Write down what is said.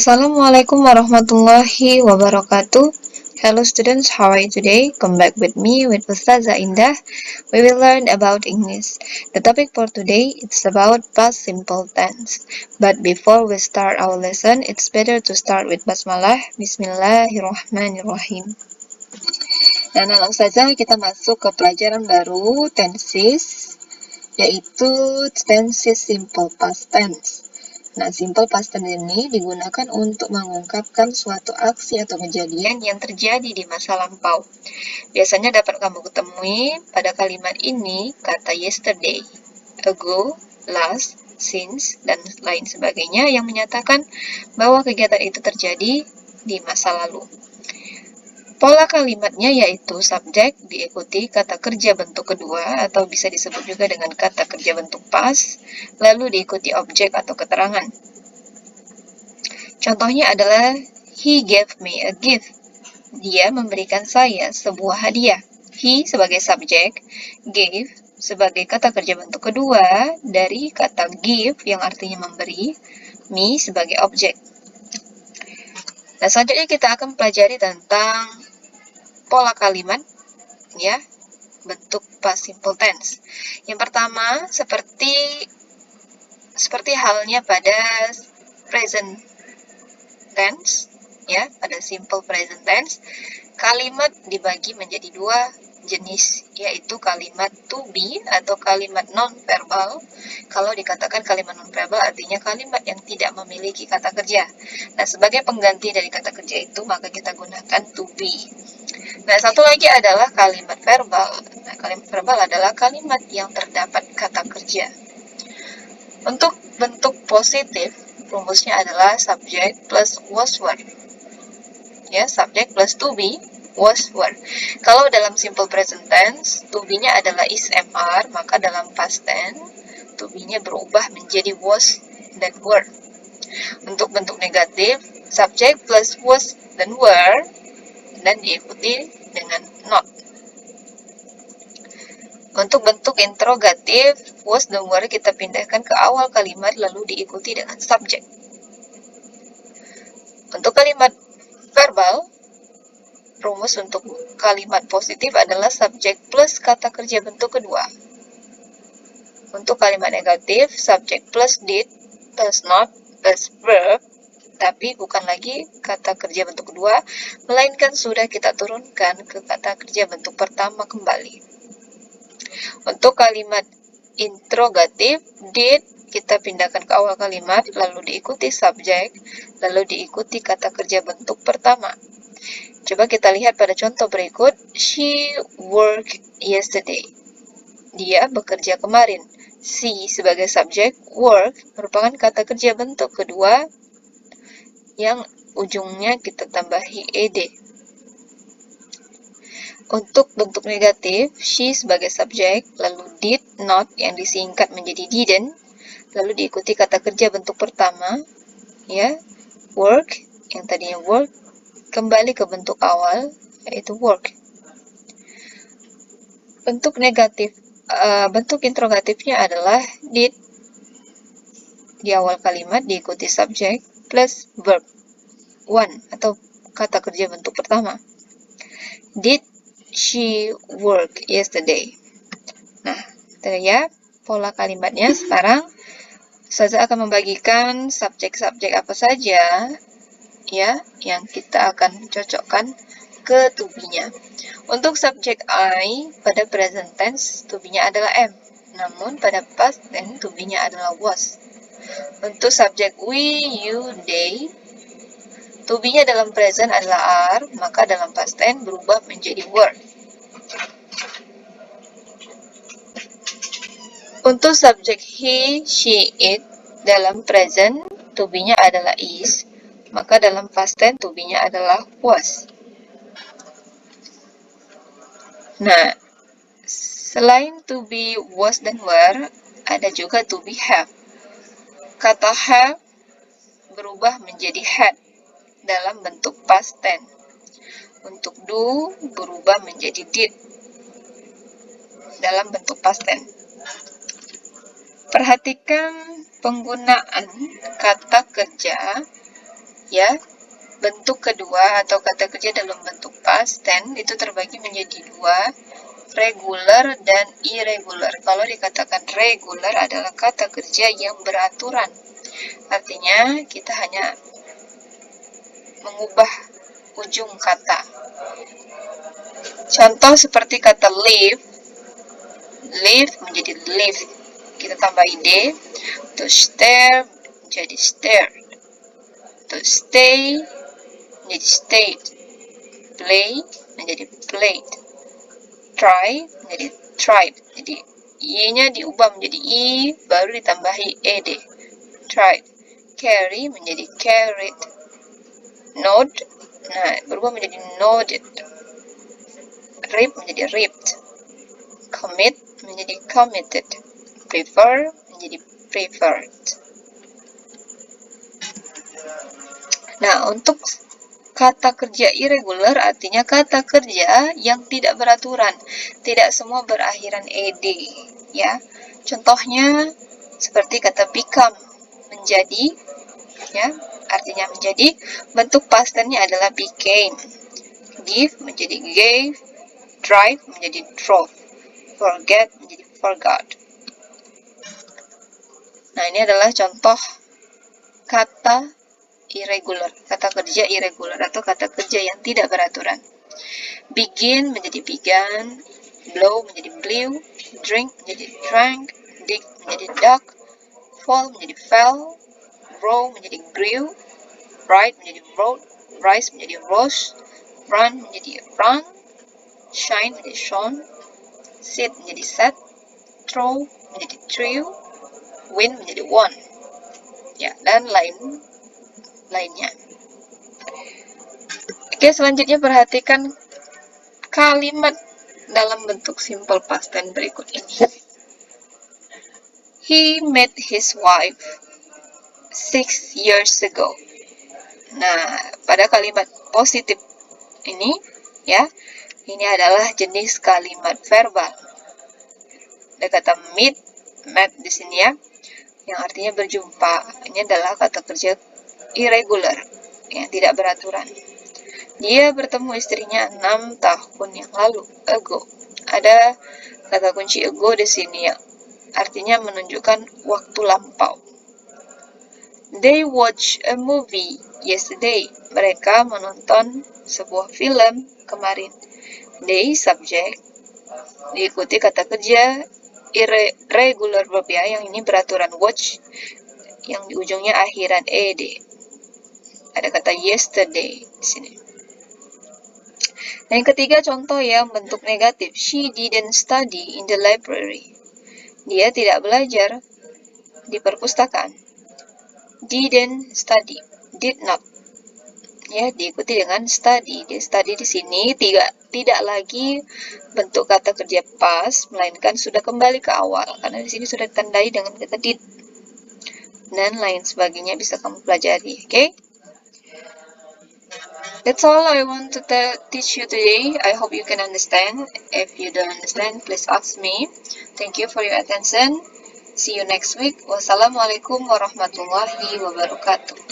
Assalamualaikum warahmatullahi wabarakatuh. Hello students, how are you today? Come back with me with Ustazah Indah. We will learn about English. The topic for today is about past simple tense. But before we start our lesson, it's better to start with basmalah. Bismillahirrahmanirrahim. Dan langsung saja kita masuk ke pelajaran baru tenses, yaitu tenses simple past tense. Nah, simple past tense ini digunakan untuk mengungkapkan suatu aksi atau kejadian yang terjadi di masa lampau. Biasanya dapat kamu ketemui pada kalimat ini kata yesterday, ago, last, since, dan lain sebagainya yang menyatakan bahwa kegiatan itu terjadi di masa lalu. Pola kalimatnya yaitu subjek diikuti kata kerja bentuk kedua atau bisa disebut juga dengan kata kerja bentuk past, lalu diikuti objek atau keterangan. Contohnya adalah he gave me a gift. Dia memberikan saya sebuah hadiah. He sebagai subjek, gave sebagai kata kerja bentuk kedua dari kata give yang artinya memberi, me sebagai objek. Nah, selanjutnya kita akan pelajari tentang pola kalimat, ya, bentuk past simple tense. Yang pertama, seperti halnya pada present tense, ya, pada simple present tense, kalimat dibagi menjadi dua jenis, yaitu kalimat to be atau kalimat non-verbal. Kalau dikatakan kalimat non-verbal artinya kalimat yang tidak memiliki kata kerja. Nah, sebagai pengganti dari kata kerja itu, maka kita gunakan to be. Nah, satu lagi adalah kalimat verbal. Nah, kalimat verbal adalah kalimat yang terdapat kata kerja. Untuk bentuk positif, rumusnya adalah subject plus was were. Ya, subject plus to be was were. Kalau dalam simple present tense, to be-nya adalah is mr, maka dalam past tense, to be-nya berubah menjadi was dan were. Untuk bentuk negatif, subject plus was dan were, dan diikuti dengan not. Untuk bentuk interrogatif, was dan were kita pindahkan ke awal kalimat lalu diikuti dengan subject. Untuk kalimat verbal, rumus untuk kalimat positif adalah subjek plus kata kerja bentuk kedua. Untuk kalimat negatif, subjek plus did, plus not, plus verb, tapi bukan lagi kata kerja bentuk kedua, melainkan sudah kita turunkan ke kata kerja bentuk pertama kembali. Untuk kalimat interrogatif, did kita pindahkan ke awal kalimat, lalu diikuti subjek, lalu diikuti kata kerja bentuk pertama. Coba kita lihat pada contoh berikut. She worked yesterday. Dia bekerja kemarin. She sebagai subjek, work merupakan kata kerja bentuk kedua yang ujungnya kita tambahi ed. Untuk bentuk negatif, she sebagai subjek, lalu did not yang disingkat menjadi didn't, lalu diikuti kata kerja bentuk pertama, ya, work yang tadinya work kembali ke bentuk awal, yaitu work. Bentuk negatif, bentuk interrogatifnya adalah did di awal kalimat diikuti subjek plus verb one atau kata kerja bentuk pertama. Did she work yesterday? Nah, itu ya pola kalimatnya. Sekarang saya akan membagikan subjek-subjek apa saja ya yang kita akan cocokkan ke to be-nya. Untuk subjek I pada present tense to be-nya adalah am, namun pada past tense to be-nya adalah was. Untuk subjek we, you, they, to be-nya dalam present adalah are, maka dalam past tense berubah menjadi were. Untuk subjek he, she, it dalam present to be-nya adalah is, maka dalam past tense to be-nya adalah was. Nah, selain to be, was, dan were, ada juga to be have. Kata have berubah menjadi had dalam bentuk past tense. Untuk do berubah menjadi did dalam bentuk past tense. Perhatikan penggunaan kata kerja ya. Bentuk kedua atau kata kerja dalam bentuk past tense itu terbagi menjadi dua, regular dan irregular. Kalau dikatakan regular adalah kata kerja yang beraturan. Artinya kita hanya mengubah ujung kata. Contoh seperti kata live. Live menjadi live. Kita tambah id. To stare menjadi stare. To stay menjadi stayed. Play menjadi played. Try menjadi tried. Jadi i-nya diubah menjadi i baru ditambahi ed. Tried. Carry menjadi carried. Node, nah berubah menjadi nodded. Rip menjadi ripped. Commit menjadi committed. Prefer menjadi preferred. Nah, untuk kata kerja irregular artinya kata kerja yang tidak beraturan. Tidak semua berakhiran ed, ya. Contohnya seperti kata become, menjadi, ya. Artinya menjadi. Bentuk past tense-nya adalah became. Give menjadi gave. Drive menjadi drove. Forget menjadi forgot. Nah, ini adalah contoh kata irregular, kata kerja irregular atau kata kerja yang tidak beraturan. Begin menjadi began, blow menjadi blew, drink menjadi drank, dig menjadi dug, fall menjadi fell, grow menjadi grew, write menjadi wrote, rise menjadi rose, run menjadi run, shine menjadi shone, sit menjadi sat, throw menjadi threw, win menjadi won, ya, dan lainnya. Oke, selanjutnya perhatikan kalimat dalam bentuk simple past tense berikut ini. He met his wife 6 years ago. Nah, pada kalimat positif ini, ya, ini adalah jenis kalimat verbal. Ada kata meet, met di sini ya, yang artinya berjumpa. Ini adalah kata kerja irregular, yang tidak beraturan. Dia bertemu istrinya 6 tahun yang lalu, ago. Ada kata kunci ago di sini ya, artinya menunjukkan waktu lampau. They watch a movie yesterday. Mereka menonton sebuah film kemarin. They subject diikuti kata kerja irregular verb ya, yang ini beraturan watch, yang di ujungnya akhiran ed. Ada kata yesterday di sini. Yang ketiga contoh yang bentuk negatif. She didn't study in the library. Dia tidak belajar di perpustakaan. Didn't study. Did not. Ya, diikuti dengan study. Di study di sini tidak lagi bentuk kata kerja past, melainkan sudah kembali ke awal. Karena di sini sudah ditandai dengan kata did. Dan lain sebagainya bisa kamu pelajari. Oke? That's all I want to teach you today. I hope you can understand. If you don't understand, please ask me. Thank you for your attention. See you next week. Wassalamualaikum warahmatullahi wabarakatuh.